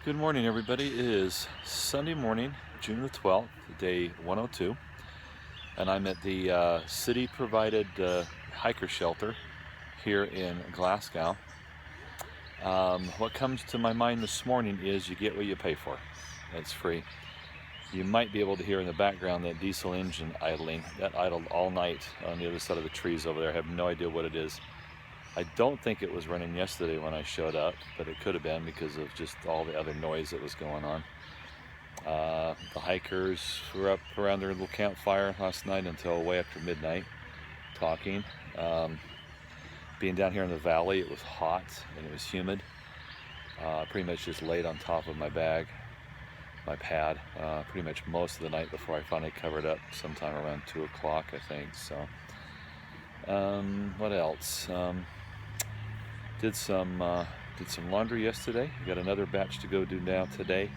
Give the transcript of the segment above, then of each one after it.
Good morning, everybody. It is Sunday morning, June the 12th, day 102, and I'm at the city-provided hiker shelter here in Glasgow. What comes to my mind this morning is you get what you pay for. It's free. You might be able to hear in the background that diesel engine idling. That idled all night on the other side of the trees over there. I have no idea what it is. I don't think it was running yesterday when I showed up, but it could have been because of just all the other noise that was going on. The hikers were up around their little campfire last night until way after midnight, talking. Being down here in the valley, it was hot and it was humid. Pretty much just laid on top of my pad, pretty much most of the night before I finally covered up sometime around 2 o'clock, I think. So, what else? Did some laundry yesterday. Got another batch to go do now today.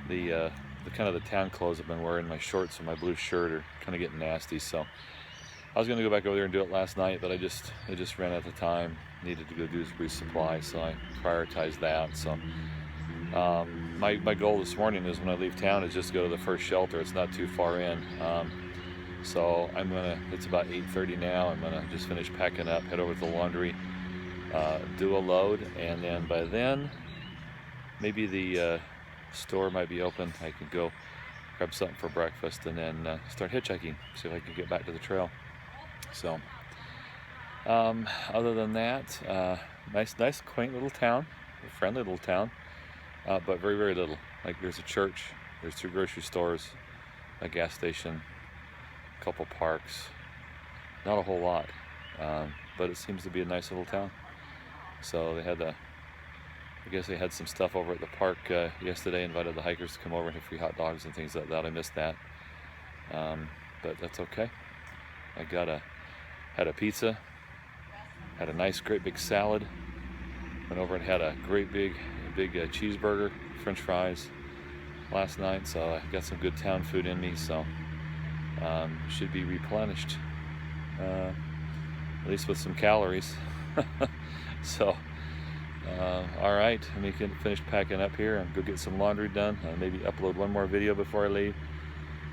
The kind of the town clothes I've been wearing, my shorts and my blue shirt, are kind of getting nasty. So I was going to go back over there and do it last night, but I just ran out of time. Needed to go do resupply, so I prioritized that. So my goal this morning is when I leave town is just to go to the first shelter. It's not too far in. So it's about 8:30 now. I'm gonna just finish packing up, head over to the laundry, do a load, and then by then maybe the store might be open. I can go grab something for breakfast and then start hitchhiking, see if I can get back to the trail. So other than that, nice quaint little town, a friendly little town, but very little. Like, there's a church, there's 2 grocery stores, a gas station, a couple parks, not a whole lot, but it seems to be a nice little town. So I guess they had some stuff over at the park yesterday, invited the hikers to come over and have free hot dogs and things like that. I missed that, but that's okay. I had a pizza, had a nice great big salad, went over and had a great big cheeseburger, french fries last night, so I got some good town food in me, so should be replenished, at least with some calories. So all right, let me finish packing up here and go get some laundry done, maybe upload one more video before I leave.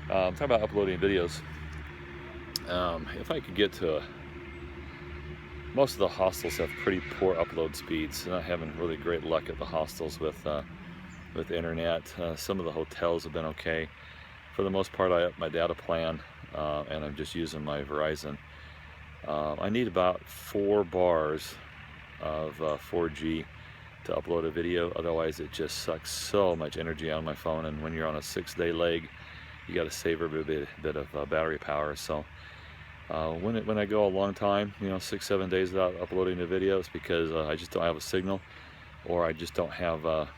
Talk about uploading videos. If I could get to most of the hostels have pretty poor upload speeds. Not having really great luck at the hostels with internet. Some of the hotels have been okay. For the most part, I upped my data plan, and I'm just using my Verizon. I need about 4 bars of 4G to upload a video. Otherwise, it just sucks so much energy out of my phone. And when you're on a 6-day leg, you got to save every bit of battery power. So when I go a long time, 6-7 days without uploading a video, it's because I just don't have a signal, or I just don't have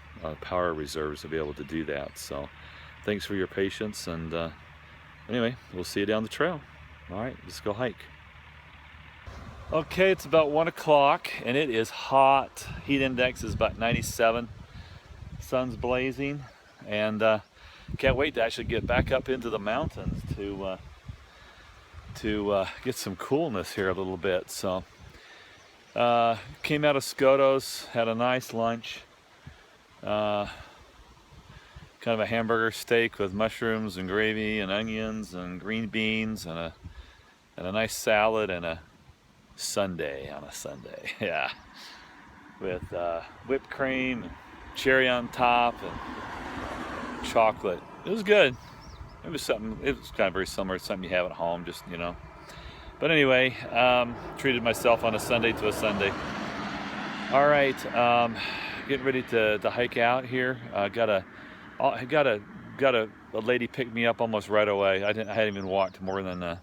power reserves to be able to do that. So thanks for your patience, and anyway, we'll see you down the trail. All right, let's go hike. Okay, it's about 1 o'clock and it is hot. Heat index is about 97. Sun's blazing, and can't wait to actually get back up into the mountains to get some coolness here a little bit. So came out of Scoto's, had a nice lunch, kind of a hamburger steak with mushrooms and gravy and onions and green beans and a nice salad and a sundae on a Sunday. Yeah, with whipped cream and cherry on top and chocolate. It was good. It was kind of very similar to something you have at home, just, But anyway, treated myself on a Sunday to a Sunday. All right, getting ready to hike out here. Got a lady pick me up almost right away. I hadn't even walked more than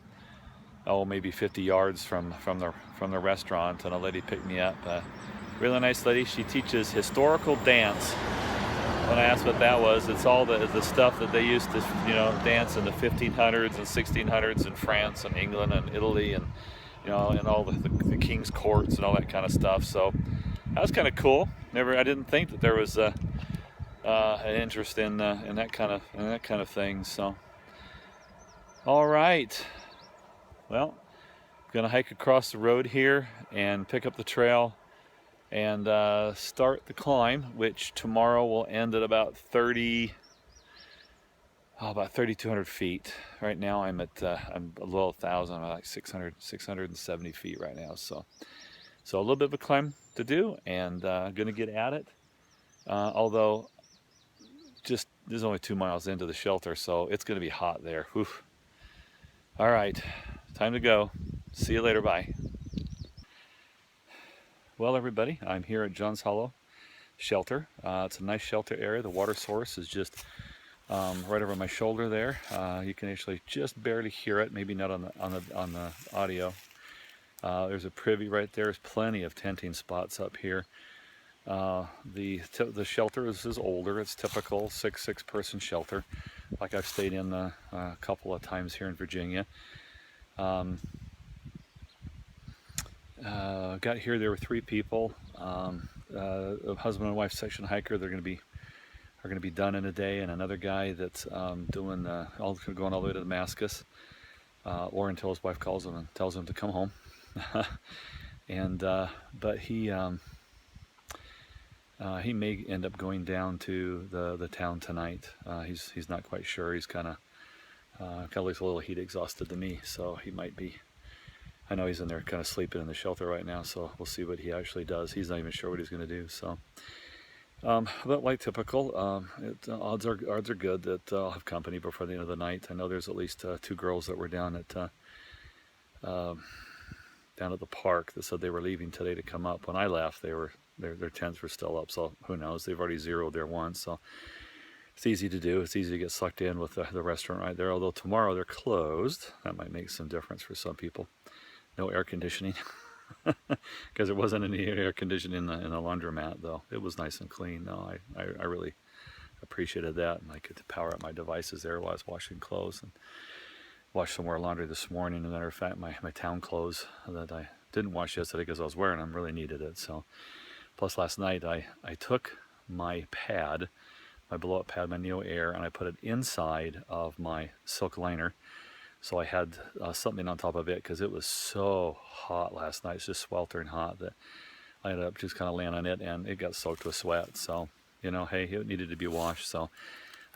maybe 50 yards from the restaurant, and a lady picked me up. Really nice lady. She teaches historical dance. When I asked what that was, it's all the stuff that they used to dance in the 1500s and 1600s in France and England and Italy, and and all the king's courts and all that kind of stuff. So that was kind of cool. I didn't think that there was an interest in that kind of thing. So all right. Well, I'm gonna hike across the road here and pick up the trail, and start the climb, which tomorrow will end at about 3,200 feet. Right now I'm at I'm below 1,000. I'm at like 670 feet right now. So a little bit of a climb to do, and gonna get at it. Although just there's only 2 miles into the shelter, so it's gonna be hot there. Whew. All right, time to go. See you later. Bye. Well, everybody, I'm here at Johns Hollow Shelter. It's a nice shelter area. The water source is just right over my shoulder there. You can actually just barely hear it. Maybe not on the audio. There's a privy right there. There's plenty of tenting spots up here. The shelter is older. It's typical six person shelter, like I've stayed in a couple of times here in Virginia. Got here, there were 3 people. A husband and wife section hiker. They're going to be done in a day, and another guy that's going all the way to Damascus, or until his wife calls him and tells him to come home. And but he may end up going down to the town tonight. He's not quite sure. He's kind of looks a little heat exhausted to me, so he might be. I know he's in there kind of sleeping in the shelter right now, so we'll see what he actually does. He's not even sure what he's going to do. So, but like typical, odds are good that I'll have company before the end of the night. I know there's at least 2 girls that were down at the park that said they were leaving today to come up. When I left, their tents were still up. So who knows? They've already zeroed there once. So it's easy to do. It's easy to get sucked in with the restaurant right there. Although tomorrow they're closed. That might make some difference for some people. No air conditioning, because there wasn't any air conditioning in the laundromat, though. It was nice and clean. No, I really appreciated that, and I could power up my devices there while I was washing clothes, and washed some more laundry this morning. As a matter of fact, my town clothes that I didn't wash yesterday because I was wearing them really needed it. So, plus last night I took my pad, my blow-up pad, my Neo Air, and I put it inside of my silk liner. So I had something on top of it because it was so hot last night. It's just sweltering hot that I ended up just kind of laying on it, and it got soaked with sweat. So, hey, it needed to be washed. So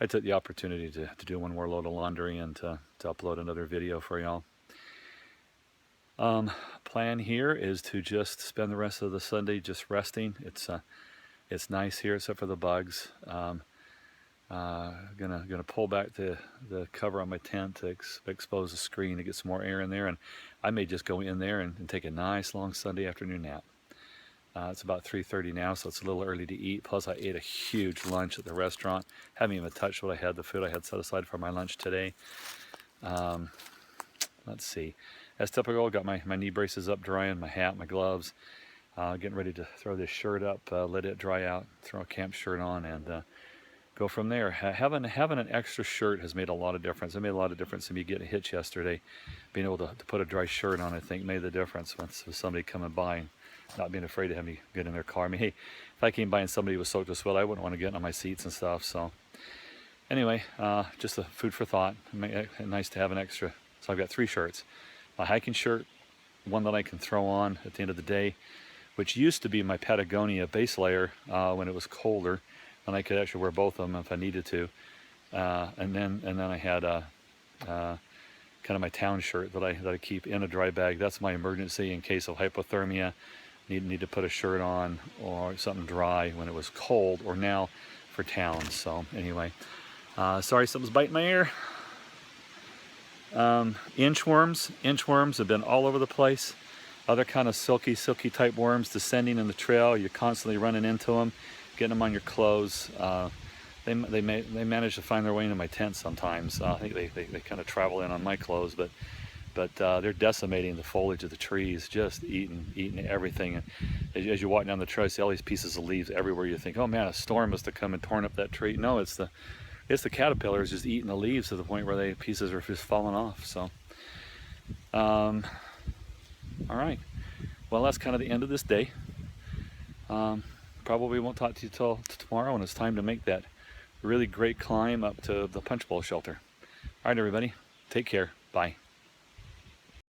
I took the opportunity to do one more load of laundry and to upload another video for y'all. Plan here is to just spend the rest of the Sunday just resting. It's nice here except for the bugs. Gonna pull back the cover on my tent to expose the screen to get some more air in there, and I may just go in there and take a nice long Sunday afternoon nap. It's about 3:30 now, so it's a little early to eat. Plus, I ate a huge lunch at the restaurant. Haven't even touched the food I had set aside for my lunch today. Let's see. As typical, got my knee braces up drying, my hat, my gloves. Getting ready to throw this shirt up, let it dry out, throw a camp shirt on, and go from there. Having an extra shirt has made a lot of difference. It made a lot of difference to me getting a hitch yesterday. Being able to put a dry shirt on, I think, made the difference with somebody coming by and not being afraid to have me get in their car. I mean, hey, if I came by and somebody was soaked with sweat, I wouldn't want to get on my seats and stuff. So anyway, just a food for thought. Nice to have an extra. So I've got 3 shirts. My hiking shirt, one that I can throw on at the end of the day, which used to be my Patagonia base layer when it was colder, and I could actually wear both of them if I needed to. And then I had kind of my town shirt that I keep in a dry bag. That's my emergency in case of hypothermia. Need to put a shirt on or something dry when it was cold, or now for town. So anyway, sorry, something's biting my ear. Inchworms have been all over the place. Other kind of silky type worms descending in the trail. You're constantly running into them, getting them on your clothes. They manage to find their way into my tent sometimes. I think they kind of travel in on my clothes, but they're decimating the foliage of the trees, just eating everything. And as you walk down the trail, you see all these pieces of leaves everywhere. You think, oh man, a storm must have come and torn up that tree. No, it's the caterpillars just eating the leaves to the point where pieces are just falling off. So, all right. Well, that's kind of the end of this day. Probably won't talk to you till tomorrow when it's time to make that really great climb up to the Punch Bowl shelter. All right, everybody. Take care. Bye.